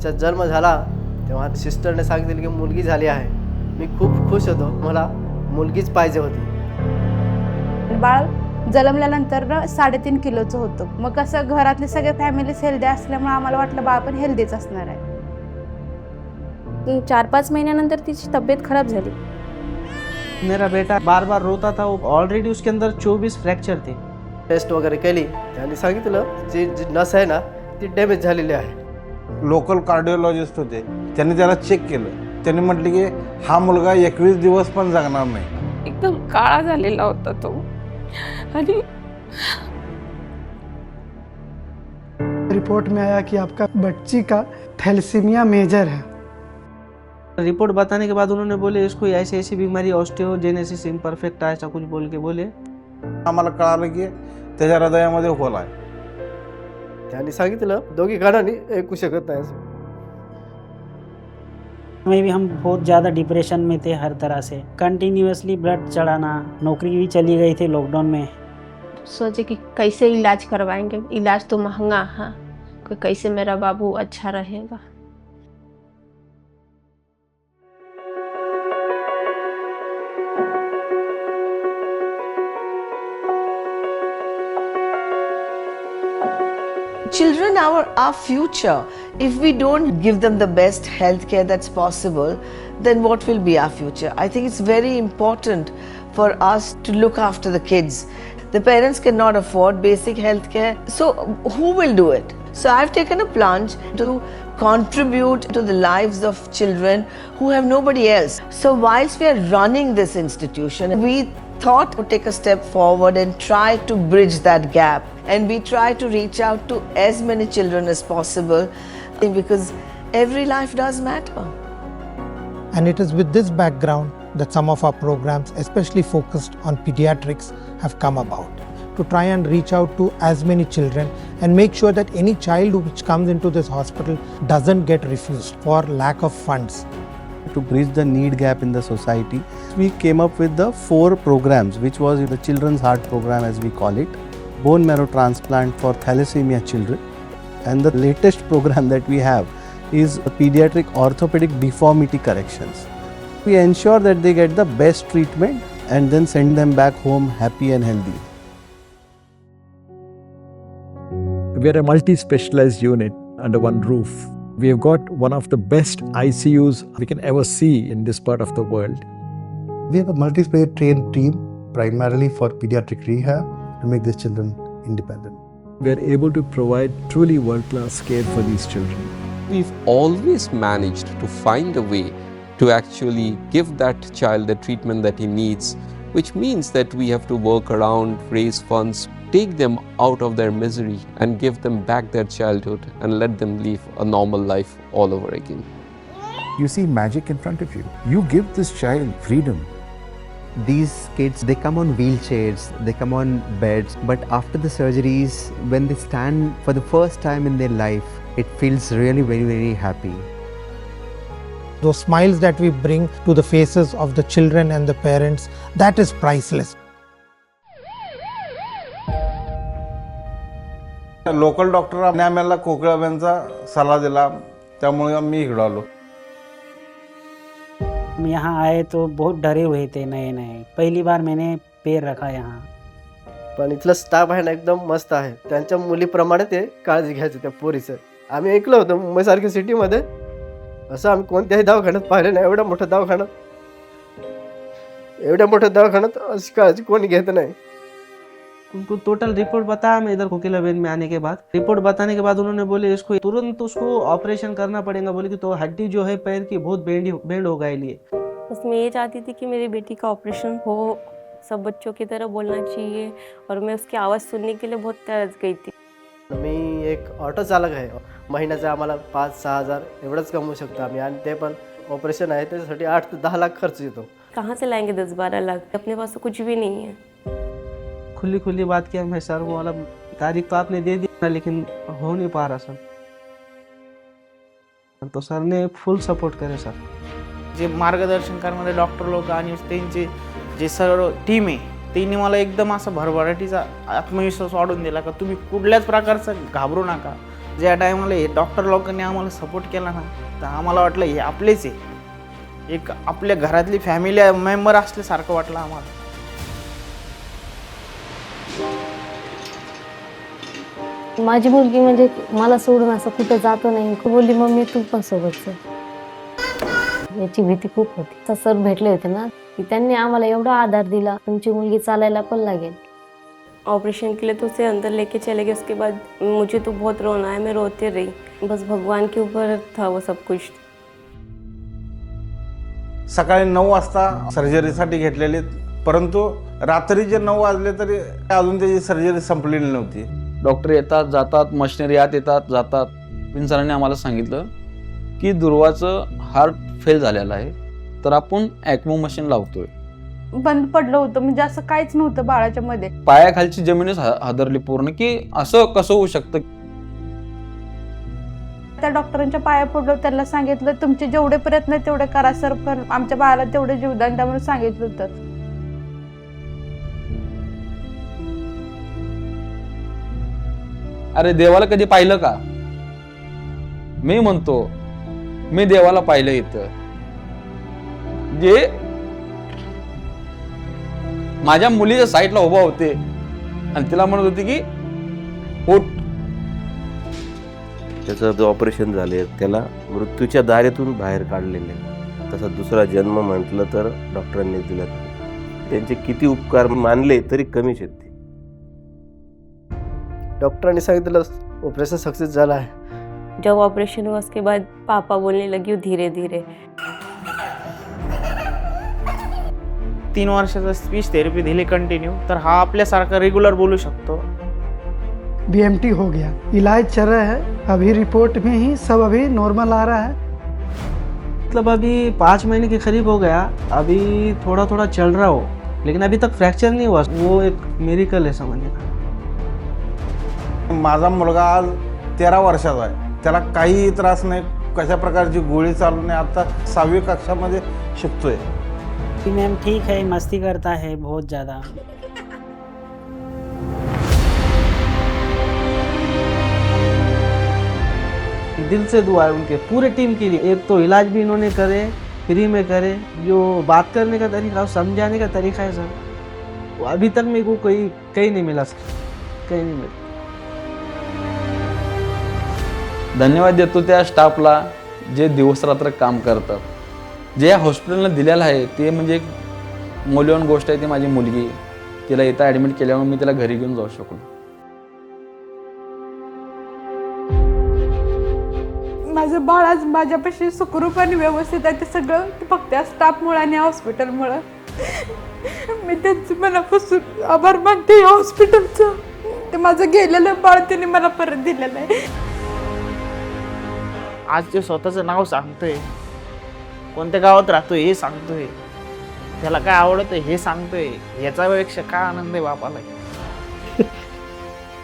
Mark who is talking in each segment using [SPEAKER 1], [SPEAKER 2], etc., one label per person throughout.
[SPEAKER 1] त्यांचा जन्म झाला तेव्हा सिस्टरने सांगितलं की मुलगी झाली आहे. मी खूप खुश होतो, मला मुलगीच पाहिजे होती.
[SPEAKER 2] बाळ जन्मल्यानंतर 3.5 किलोचं होतं. मग कसं घरातले सगळे फॅमिलीज हेल्दी असल्यामुळे आम्हाला वाटलं बाळ पण हेल्दीच असणार आहे.
[SPEAKER 3] 4-5 महीन्यानंतर तिची तब्येत खराब झाली.
[SPEAKER 4] मेरा बेटा बार बार रोता था, ऑलरेडी उसके अंदर 24 फ्रैक्चर थे.
[SPEAKER 1] टेस्ट वगैरे केली, त्यांनी सांगितलं जी नस आहे ना ती डॅमेज झालेली आहे.
[SPEAKER 5] लोकल कार्डिओलॉजिस्ट होते, त्यांनी त्याला चेक केलं. त्यांनी म्हटले की हा मुलगा 21 दिवस पण जगणार नाही.
[SPEAKER 3] एकदम काळा झालेला होता तो. आणि
[SPEAKER 6] रिपोर्ट में आया कि आपका बच्ची का थैलेसीमिया मेजर है.
[SPEAKER 4] रिपोर्ट बताने के बाद उन्होंने बोले इसको ऐसी ऐसी बीमारी ऑस्टियोजेनेसिस इम्परफेक्ट ऐसा कुछ बोल के बोले.
[SPEAKER 5] आम्हाला कळालं की त्याच्या हृदयामध्ये होल आहे.
[SPEAKER 1] त्यांनी सांगितलं दोघी कानांनी ऐकू शकत नाही असं.
[SPEAKER 7] में भी हम बहुत ज़्यादा डिप्रेशन में थे, हर तरह से कंटिन्यूअसली ब्लड चढ़ाना, नौकरी भी चली गई थी लॉकडाउन में.
[SPEAKER 8] सोचे कि कैसे इलाज करवाएंगे, इलाज तो महंगा है, कि कैसे मेरा बाबू अच्छा रहेगा.
[SPEAKER 9] Children are our future. If we don't give them the best health care that's possible, then what will be our future? I think it's very important for us to look after the kids. The parents cannot afford basic health care, so who will do it? So I've taken a plunge to contribute to the lives of children who have nobody else. So whilst we are running this institution, we thought to take a step forward and try to bridge that gap, and we try to reach out to as many children as possible, because every life does matter.
[SPEAKER 6] And it is with this background that some of our programs, especially focused on pediatrics, have come about, to try and reach out to as many children and make sure that any child which comes into this hospital doesn't get refused for lack of funds.
[SPEAKER 10] To bridge the need gap in the society, we came up with the 4 programs, which was the Children's Heart Program, as we call it, bone marrow transplant for thalassemia children, and the latest program that we have is pediatric orthopedic deformity corrections. We ensure that they get the best treatment and then send them back home happy and healthy.
[SPEAKER 11] We are a multi-specialized unit under one roof. We have got one of the best ICUs we can ever see in this part of the world.
[SPEAKER 10] We have a multi-specialized trained team primarily for pediatric rehab to make these children independent.
[SPEAKER 11] We are able to provide truly world-class care for these children.
[SPEAKER 12] We've always managed to find a way to actually give that child the treatment that he needs, which means that we have to work around, raise funds, take them out of their misery and give them back their childhood and let them live a normal life all over again.
[SPEAKER 13] You see magic in front of you. You give this child freedom.
[SPEAKER 14] These kids, they come on wheelchairs, they come on beds, but after the surgeries, when they stand for the first time in their life, it feels really very, very happy.
[SPEAKER 6] Those smiles that we bring to the faces of the children and the parents, that is priceless.
[SPEAKER 5] Local डॉक्टरांनी आम्हाला कोकळाब्यांचा सल्ला दिला, त्यामुळे मी इकडे आलो.
[SPEAKER 7] हम यहाँ आए तो बहुत डरे हुए थे, नए नए पहली बार मैंने पैर रखा यहाँ.
[SPEAKER 1] पण इथलं स्टाफ आहे ना एकदम मस्त आहे. त्यांच्या मुलीप्रमाणे ते काळजी घ्यायचे त्या पोरीचं. आम्ही ऐकलं होतं मुंबईसारख्या सिटीमध्ये असं आम्ही कोणत्याही दवाखान्यात पाहिलं नाही. एवढ्या मोठ्या दवाखान्यात अशी काळजी कोणी घेत नाही.
[SPEAKER 4] उनको टोटल रिपोर्ट बताया मैं इधर कोकिलाबेन में आने के बाद. रिपोर्ट बताने के बाद उन्होंने बोले इसको तुरंत उसको ऑपरेशन करना पड़ेगा, बोले कि तो हड्डी जो है पैर की बहुत बेंड हो गई लिए.
[SPEAKER 3] बस मैं ये चाहती थी कि मेरी बेटी का ऑपरेशन हो, सब बच्चों की तरह बोलना चाहिए, और मैं उसकी आवाज़ सुनने के लिए बहुत तरस गई थी.
[SPEAKER 1] मी एक ऑटो चालक आहे. महिन्याचा आम्हाला 5-6 हजार एवढंच कमवू शकतो आम्ही, आणि ते पण ऑपरेशन आहे त्याच्यासाठी 8 ते 10 लाख खर्च येतो.
[SPEAKER 3] कहाँ से लाएंगे 10-12 लाख? अपने पास तो कुछ भी नहीं है.
[SPEAKER 4] खुली बात किया मैं सर को, वाला तारीख तो आपने दे दिया लेकिन हो नहीं पा रहा सर. तो सर ने फुल सपोर्ट करे सर. जे मार्गदर्शन करणारे डॉक्टर लोक आणि त्यांचे जे सर्व टीम आहे त्यांनी मला एकदम असा भरभराटीचा आत्मविश्वास वाढवून दिला का तुम्ही कुठल्याच प्रकारचं घाबरू नका,
[SPEAKER 15] ज्या टायमाला हे डॉक्टर लोकांनी आम्हाला सपोर्ट केला ना, तर आम्हाला वाटलं हे आपलेच आहे, एक आपल्या घरातली फॅमिली मेंबर असल्यासारखं वाटलं आम्हाला.
[SPEAKER 3] माझी मुलगी म्हणजे मला सोडून असं कुठं जातो नाही. बोलली मम्मी तू पण सोबत चल. याची भीती खूप होती. सर भेटले होते ना, की त्यांनी आम्हाला एवढा आधार दिला, तुमची मुलगी चालायला पण लागेल. ऑपरेशन के लिए तो उसे अंदर लेके चले गए. उसके बाद मुझे तो बहुत रोना है, मैं रोते रही. बस भगवान के ऊपर था वो सब कुछ.
[SPEAKER 5] सकाळी 9 वाजता सर्जरीसाठी घेतलेले, परंतु रात्रीचे 9 वाजले तरी अजून त्याची सर्जरी संपलेली नव्हती.
[SPEAKER 16] डॉक्टर येतात जातात, मशिनरी आत येतात जातात. पिन सरांनी आम्हाला सांगितलं की दुर्वाचं हार्ट फेल झालेलं आहे, तर आपण ॲक्मो मशीन लावतोय.
[SPEAKER 2] बंद पडलं होतं, म्हणजे असं काहीच नव्हतं बाळाच्या मध्ये.
[SPEAKER 16] पायाखालची जमीनच हादरली पूर्ण, की असं कसं होऊ शकतं.
[SPEAKER 2] त्या डॉक्टरांच्या पाया पडलो, त्यांना सांगितलं तुमचे जेवढे प्रयत्न आहेत तेवढे करा सर, पण आमच्या बाळाला तेवढे जीवदान द्या म्हणून सांगितलं होतं.
[SPEAKER 16] अरे देवाला कधी पाहिलं का? मी म्हणतो मी देवाला पाहिलं इथं, जे माझ्या मुलीच्या साईडला उभा होते आणि तिला म्हणत होती की उठ.
[SPEAKER 17] त्याचं जो ऑपरेशन झाले त्याला मृत्यूच्या दारीतून बाहेर काढलेले, तसा दुसरा जन्म म्हटलं तर डॉक्टरांनी दिला. त्यांचे किती उपकार मानले तरी कमीच आहेत.
[SPEAKER 1] डॉक्टरांनी सांगितलं ऑपरेशन सक्सेस झाला आहे.
[SPEAKER 3] जब ऑपरेशन हुआ उसके बाद पापा बोलने लगी हूँ धीरे धीरे.
[SPEAKER 15] 3 वर्षाचा स्पीच थेरपी दिली कंटिन्यू, तर हा आपल्यासारखा रेग्युलर बोलू शकतो.
[SPEAKER 18] BMT हो गया, इलाज चल रहा है, अभी रिपोर्ट में ही सब अभी नॉर्मल आ रहा है.
[SPEAKER 4] मतलब अभी 5 महीने के करीब हो गया, अभी थोड़ा थोड़ा चल रहा हो, लेकिन अभी तक फ्रैक्चर नहीं हुआ. वो एक मिरेकल है समझने का.
[SPEAKER 5] माझा मुलगा आज 13 वर्षाचा आहे, त्याला काही त्रास नाही, कशा प्रकारची गोळी चालू नाही. आता 6वी कक्षामध्ये शिकतोय.
[SPEAKER 7] मैम ठीक है, मस्ती करता है बहुत ज़्यादा.
[SPEAKER 4] दिल से दुआ है उनके पूरे टीम के लिए. एक तो इलाज भी इन्होंने करे, फ्री में करे. जो बात करने का तरीका, समझाने का तरीका है सर, वो अभी तक मेरे को कहीं नहीं मिला सर, कहीं नहीं मिला.
[SPEAKER 16] धन्यवाद देतो त्या स्टाफला जे दिवस रात्र काम करतात. जे या हॉस्पिटलनं दिलेलं आहे ते म्हणजे एक मौल्यवान गोष्ट आहे. ती माझी मुलगी, तिला इथं ॲडमिट केल्यामुळे मी तिला घरी घेऊन जाऊ शकलो.
[SPEAKER 2] माझं बाळ आज माझ्यापाशी सुखरूप आणि व्यवस्थित आहे. ते सगळं फक्त या स्टाफमुळे आणि हॉस्पिटलमुळं. मी त्यांचं मनापासून आभार मानते या हॉस्पिटलचं. ते माझं गेलेलं बाळ त्यांनी मला परत दिलेलं आहे.
[SPEAKER 15] आज ते स्वतःचं नाव सांगतोय, कोणत्या गावात राहतोय हे सांगतोय, त्याला काय आवडतं हे सांगतोय. याच्यापेक्षा काय आनंद आहे बापाला.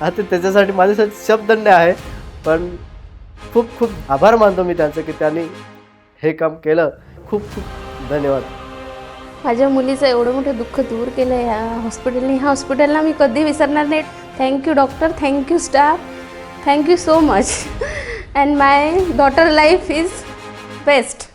[SPEAKER 1] आता त्याच्यासाठी माझ्यासाठी शब्द नाही आहे, पण खूप खूप आभार मानतो मी त्यांचं की त्यांनी हे काम केलं. खूप खूप धन्यवाद.
[SPEAKER 19] माझ्या मुलीचं एवढं मोठं दुःख दूर केलं ह्या हॉस्पिटलने. ह्या हॉस्पिटलला मी कधी विसरणार नाही. Thank you doctor, thank you staff, thank you so much. and my daughter life is best.